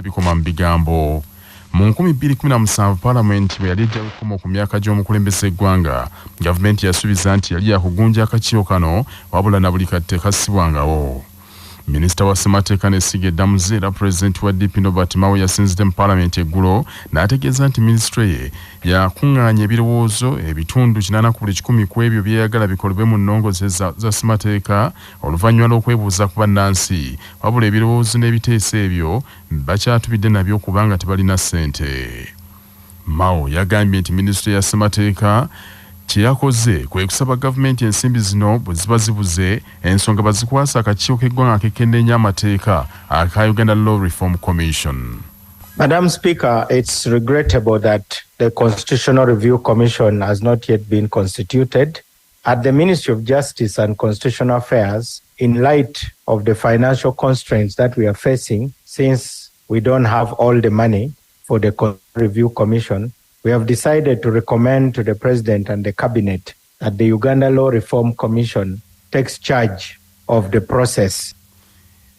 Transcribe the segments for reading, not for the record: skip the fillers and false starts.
bikoma mu bigambo. Mu 2017 Parliament bwe yali ejja kukoma ku myaka gy'omukulembeze eggwanga, gavumenti yasuubiza nti yali yakugunja akakiiko kano wabula na buli kati kassibwangawo. Minisita wa Ssemateka ne Uganda era Pulezidenti wa DP Nobert Mao yasinzidde mu Parliament eggulo n'ategeeza nti minisitule ye yakuŋŋaanya ebirowoozo ebitundu 80 ku buli 100 ku ebyo byeyagala bikolebwe mu nnongoze za Ssemateka oluvannyuma lw'okwebuuza ku bannansi, wabula ebirowoozo n'ebiteeso ebyo bakyatubidde nabyo kubanga tebalina ssente. Mao yagambye nti minisitule ya Ssemateka kyeyakoze kwe kusaba gavumenti ensimbi zino bwe ziba zibuze ensonga bazikwasa akakiiko k'eggwanga akekenneenya amateeka aka Uganda Law Reform Commission. Madam Speaker, it's regrettable that the Constitutional Review Commission has not yet been constituted. At the Ministry of Justice and Constitutional Affairs, in light of the financial constraints that we are facing, since we don't have all the money for the Review Commission, we have decided to recommend to the President and the Cabinet that the Uganda Law Reform Commission takes charge of the process.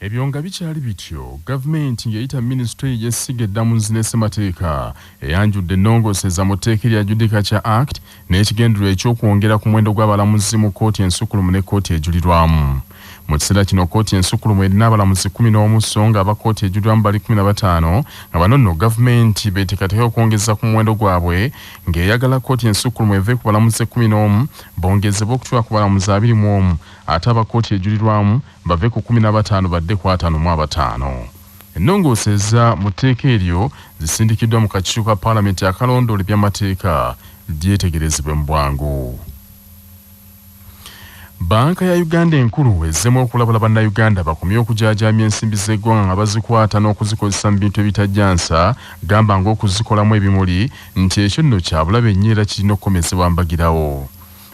Ebyonga bikyali bityo, gavumenti ng'eyita Ministry y'Eddemu ne Ssemateka eyanjudde ennongoose za mu tteeka erya Judicature Act n'ekigendererwa eky'okwongera ku muwendo gw'abalamuzi mu kkooti ensukulumu ne kkooti ejulirwamu. Mu kiseera kino kkooti ensukulumu erina abalamuzi 11 so nga abakkooti ejulirwamu bali 15 nga bano nno gavumenti beeteekateeka okwongeza ku muwendo gwabwe ng'eyagala kkooti ensukulumu eve ku balamuzi 11 bongezebwe okutuuka ku balamuzi 21 ate abakkooti ejulirwamu bave ku 15 badde ku 55. Ennongoose za mu tteeka eryo zisindikiddwa mu kakiiko ka Paalamenti akalondoola eby'amateeka lyetegerezebwe mu bwangu. Banka ya Uganda enkulu ezzemu okulabula bannayuganda bakomye okujaajaamya ensimbi z'eggwanga nga bazikwata n'okuzikozesa mu bintu ebitajjansa, gamba ng'okuzikolamu ebimuli nti ekyo nno kya bulabe nnyo era kirina okukomezebwa mbagirawo.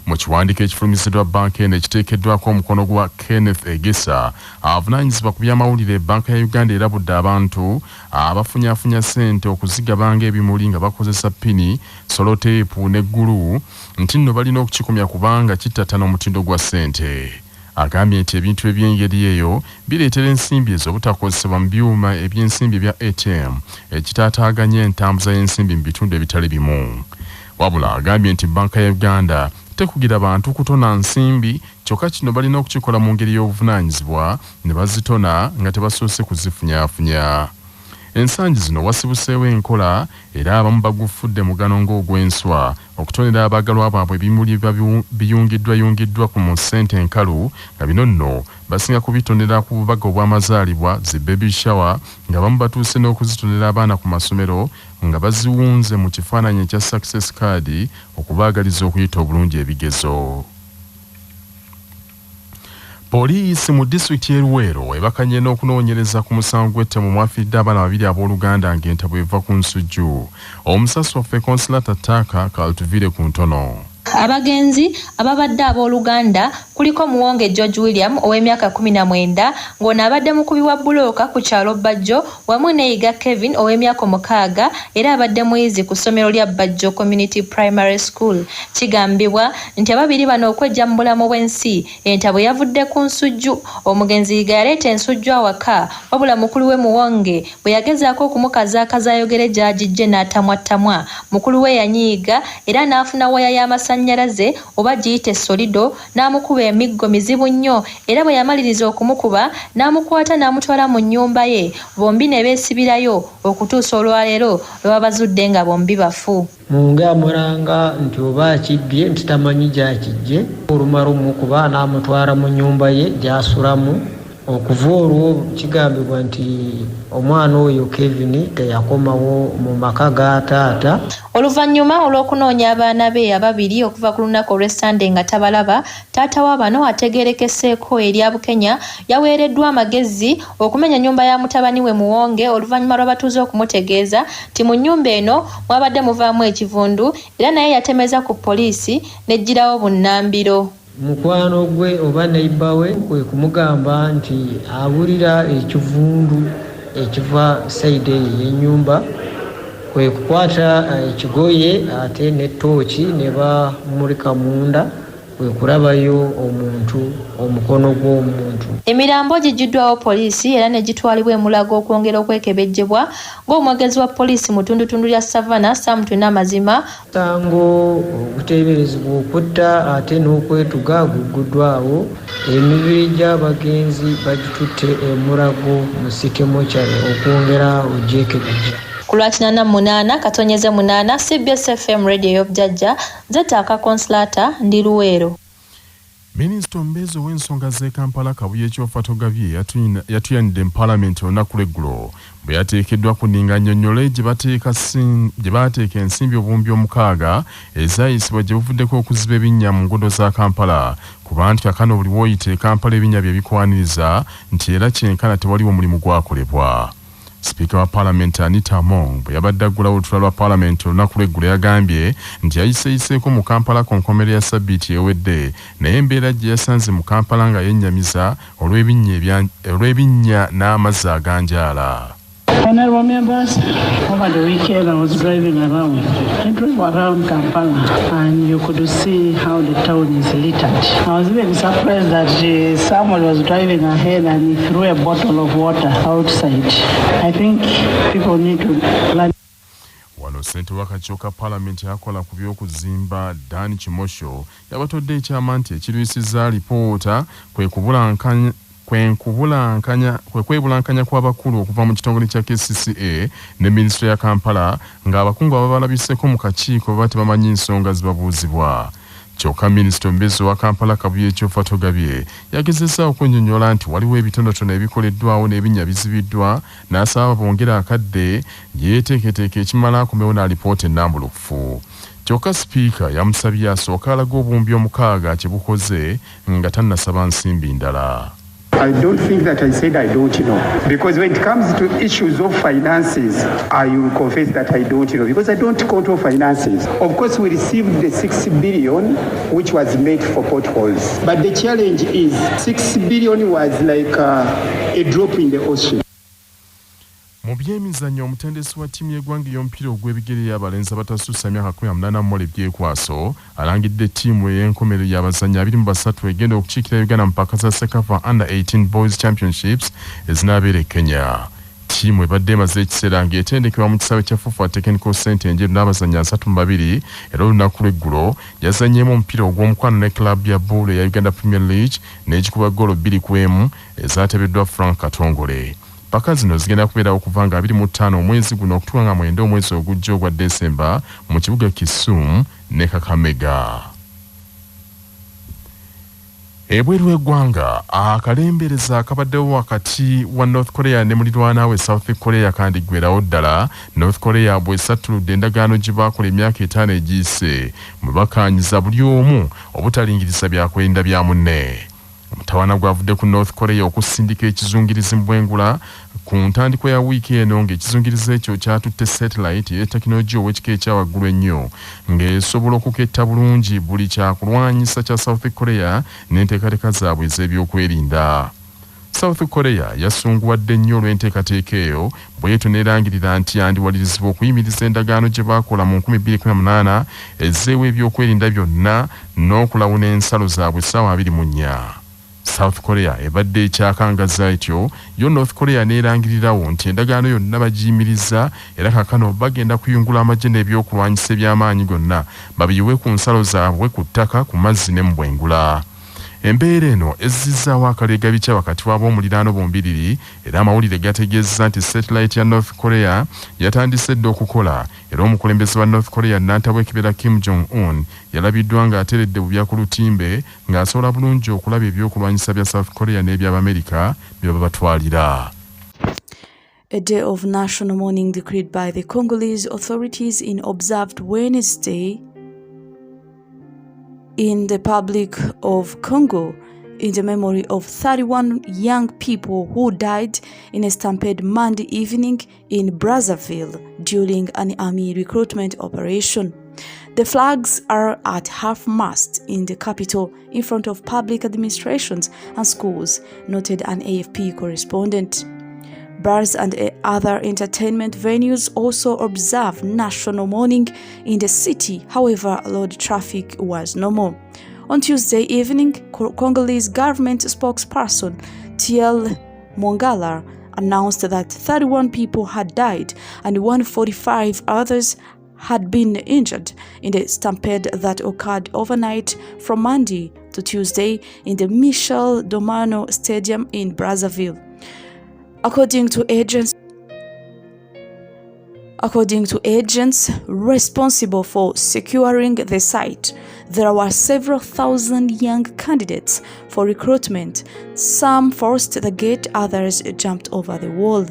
Mu kiwandiiko ekifulumiziddwa banka eno ekiteekeddwako omukono gwa Kenneth Egesa, avunaanyizibwa ku by'amawulire, banka ya Uganda erabudde abantu abafunyaafunya ssente okuzigabanga ebimuli nga bakozesa pini, soloteepu n'eggulu nti nno balina okukikomya kubanga kittattana omutindo gwa ssente. Agambye nti ebintu eby'engeri eyo bireetera ensimbi ezo obutakozesebwa mu byuma eby'ensimbi ebya ATM ekitaataaganya entambuza y'ensimbi mu bitundu ebitali bimu. Wabula agambye nti banka ya Uganda tekugira bantu kutona nsimbi, kyokka kino balina okukikola mu ngeri y'obuvunaanyizibwa ne bazitona nga tebasoose kuzifunyaafunya. Ensangi zino wasibuseewo enkola era abamu bagufudde mugano ng'ogw'enswa okutonera abaagalwa baabwe ebimuli biyungiddwa ku mu ssente enkalu nga bino nno basinga kubitonera ku bubaga obw'amazaalibwa zi baby shower nga bamu batuuse n'okuzitonera abaana ku masomero nga baziwunze mu kifaananyi ekya success card okubaagaliza okuyita obulungi ebigezo. Poliisi mu disitulikiti y'e Luweero ebakanye n'okunoonyereza ku musango gw'ettemu mwafidde abaana 2 abooluganda ng'ente bw'eva ku nsujju. Omusasi waffe Konsula Tattaaka kalutuvire ku ntono. Abagenzi ababadde abooluganda kuliko Muwonge George William ow'emyaka 19 ng'ono abadde mukubi wa bbulooka ku kyalo Bajjo wamu ne Yiga Kevin ow'emyaka 6 era abadde muyizi ku ssomero lya Bajjo Community Primary School. Kigambibwa nti ababiri bano okwejja mu bulamu bw'ensi ente bwe yavudde ku nsujju. Omugenzi Yiga yaleeta ensujju awaka wabula mukulu we Muwonge bwe yagezaako okumukazaakaza ayogere gy'agijje n'atamwattamwa. Mukulu we yanyiiga era n'afuna waya y'amasannyalaze oba giyite solido n'amukuba emiggo mizibu nnyo era bwe yamaliriza okumukuba n'amukwata n'amutwala mu nnyumba ye. Bombi ne beesibirayo okutuusa olwaleero lwe babazudde nga bombi bafu. Mungamulanga nti oba akibbye nti tamanyi gy'akijje, olumala omukuba n'amutwala mu nnyumba ye gy'asulamu. Okuva olwo kigambibwa nti omwana oyo Kevin teyakomawo mu maka ga taata. Oluvannyuma olw'okunoonya abaana be ababiri okuva ku lunaku olw'Essande nga tabalaba, taata wa bano ategeerekeseeko erya Bukenya yaweereddwa amagezi okumenya nnyumba ya mutabani we Muwonge oluvannyuma lw'abatuuze okumutegeeza nti mu nnyumba eno mwabadde muvaamu ekivundu era naye yatemeza ku poliisi n'eggyirawo bunnambiro. Mukwano gwe oba neiba we kwe kumugamba nti awulira ekivundu ekiva sayidi y'ennyumba, kwe kukwata ekigoye ate ne tooki ne bamulika munda kwe kulabayo omuntu omukono gw'omuntu. Emirambo gijjuddwawo poliisi era ne gitwalibwa e Mulago okwongera okwekebejjebwa ng'omwogezi wa poliisi mu ttundutundu lya Savannah Sam Tunamazima. Tango okuteeberezebwa okutta ate n'okwetuga gugguddwawo. Emibiri gy'abagenzi bagitutte e Mulago mu Ssemateka okwongera ogyekebejja. Ku Lwakina 8 Katonyeze 8 CBS FM Radio y'Obujjajja Zetaaka Consolata ndi Luweero. Minisita omubeezi w'ensonga z'e Kampala Kabuye Kyoffatogabye yatuyanidde mu Paalamenti olunaku lw'eggulo bwe yateekeddwa kuninga nnyonnyole gye baateeka ensimbi obuwumbi 6 ezaayisibwa gye buvuddeko okuziba ebinnya mu nguudo za Kampala kuba nti kakano buli w'oyita e Kampala ebinnya bye bikwaniriza nti era kyenkana tewaliwo mulimu gwakolebwa. Sipiika wa Paalamenti Anita Among bwe yabadde aggulawo olutula lwa Paalamenti olunaku lw'eggulo yagambye nti yayiseeyiseeko mu Kampala ku nkomerero ya Ssabbiiti ewedde naye embeera gye yasanze mu Kampala nga yennyamiza olw'ebinnya n'amazzi aganjaala. Honorable members, over the weekend I was driving around. I drove around Kampala and you could see how the town is littered. I was even surprised that someone was driving ahead and he threw a bottle of water outside. I think people need to learn. Wano ssente w'akakiiko ka Paalamenti akola ku by'okuzimba Dan Kimosho yabatodde ekyama nti ekirwisizza alipoota kwe kwebulankanya kw'abakulu okuva mu kitongole kya KCCA ne Minisitule ya Kampala ng'abakungu ababalabiseko mu kakiiko baba tebamanyi nsonga zibabuuzibwa. Kyokka Minisita omubeezi wa Kampala Kabuye Kyoffatogabye yagezezza okunnyonnyola nti waliwo ebitonotono ebikoleddwawo n'ebinnya bizibiddwa n'asaba bongere akadde yeeteeketeeke ekimala akomewo n'alipoota ennambulukufu. Kyokka Sipiika yamusabye asooke alaga obuwumbi 6 kye bukoze nga tannasaba nsimbi ndala. I don't think that I said I don't know. Because when it comes to issues of finances, I will confess that I don't know. Because I don't control finances. Of course, we received the 6 billion, which was made for potholes. But the challenge is 6 billion was like a drop in the ocean. Mu by'emizannyo omutendesi wa ttiimu y'eggwanga ey'omupiira ogw'ebigere y'abalenzi abatasuusa myaka 88 ebyekwaso alangidde ttiimu ey'enkomerero y'abazannyi 23 egenda okukiikira Uganda mu mpaka za Sekafa Under 18 Boys Championships ezinaabeera e Kenya. Ttiimu ebadde emaze ekiseera ng'etendekebwa mu kisaawe kya Fufa Technical Center enjeru n'abazannyi 32 era olunaku lw'eggulo yazannyeemu omupiira ogw'omukwano ne club ya Bull eya Uganda Premier League n'egikuba ggoolo 2-1 ezaatebeddwa Frank Katongole. Paka zino zigenda kubeerawo okuva nga 25 omwezi guno okutuuka nga 9 omwezi ogujja ogwa Desemba mu kibuga Kisumu ne Kakamega. Ebweru w'eggwanga akalembereza akabaddewo wakati wa North Korea ne mulirwana we South Korea kandi ggwerawo ddala. North Korea bw'esattuludde endagaano gye baakola emyaka 5 egiyise mwe bakaanyiza buli omu obutalingiriza byakwerinda bya munne. Omutawaana gwavudde ku North Korea okusindika ekizungirizi mu bwengula ku ntandikwa ya wiiki eno ng'ekizungirizi ekyo kyatutte satellite y'etekinologiya ow'ekika ekyawaggulu ennyo ng'esobola okuketta bulungi buli kyakulwanyisa kya South Korea n'enteekateeka zaabwe ez'ebyokwerinda. South Korea yasunguwadde nnyo olw'enteekateeka eyo bw'etyo n'erangirira nti yandiwalirizibwa okuyimiriza endagaano gye baakola mu 2018 ezzeewo ebyokwerinda byonna n'okulawuna ensalo zaabwe essaawa 24. South Korea ebadde ekyakangaza etyo yo North Korea n'erangirirawo nti endagaano yonna bagiyimiriza era kakano bagenda kuyungula amagye n'ebyokulwanyisa eby'amaanyi gonna babiyiwe ku nsalo zaabwe ku ttaka ku mazzi ne mu bwengula. Embeera eno ezizzaawo akaleega bikya wakati w'ab'omuliraano bombiriri era amawulire gategeezza nti satellite ya North Korea yatandise dda okukola era omukulembeze wa North Korea nnantabwe ekibera Kim Jong-un yalabiddwa ng'ateredde bubya ku lutimbe ng'asobola bulungi okulaba ebyokulwanyisa bya South Korea n'eby'Amerika bye babatwalira. A day of national mourning decreed by the Congolese authorities in observed Wednesday in the Republic of Congo in the memory of 31 young people who died in a stampede Monday evening in Brazzaville during an army recruitment operation. The flags are at half-mast in the capital in front of public administrations and schools, noted an AFP correspondent. Bars and other entertainment venues also observed national mourning in the city. However, road traffic was normal. On Tuesday evening, Congolese government spokesperson TL Mongala announced that 31 people had died and 145 others had been injured in the stampede that occurred overnight from Monday to Tuesday in the Michel Domano Stadium in Brazzaville. According to agents responsible for securing the site, there were several thousand young candidates for recruitment. Some forced the gate, others jumped over the wall.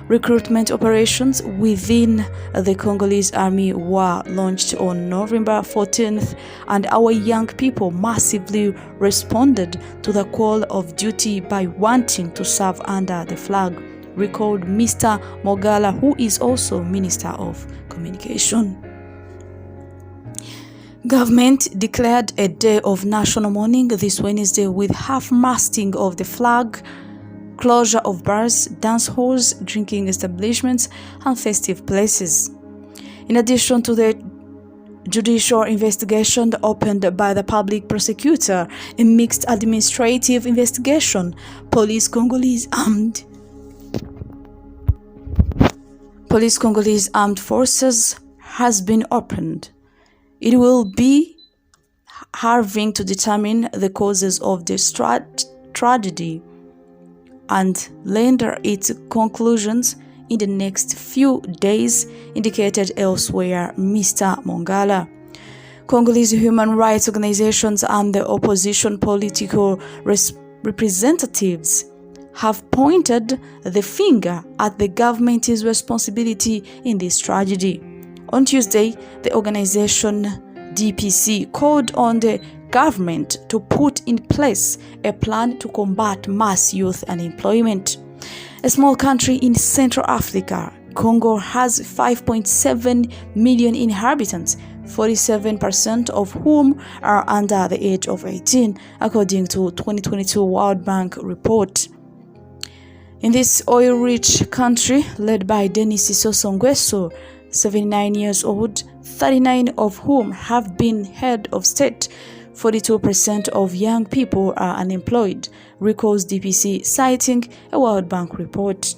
Recruitment operations within the Congolese army were launched on November 14th, and our young people massively responded to the call of duty by wanting to serve under the flag, recalled Mr. Mogala, who is also Minister of Communication. Government declared a day of national mourning this Wednesday with half-masting of the flag, closure of bars, dance halls, drinking establishments, and festive places. In addition to the judicial investigation opened by the public prosecutor, a mixed administrative investigation, Congolese armed forces has been opened. It will be harrowing to determine the causes of the tragedy and render its conclusions in the next few days, indicated elsewhere Mr. Mongala. Congolese human rights organizations and the opposition political representatives have pointed the finger at the government's responsibility in this tragedy. On Tuesday, the organization DPC called on the government to put in place a plan to combat mass youth unemployment. A small country in Central Africa, Congo has 5.7 million inhabitants, 47% of whom are under the age of 18, according to 2022 World Bank report. In this oil-rich country, led by Denis Sassou Nguesso, 79 years old, 39 of whom have been head of state, 42% of young people are unemployed, recalls DPC, citing a World Bank report.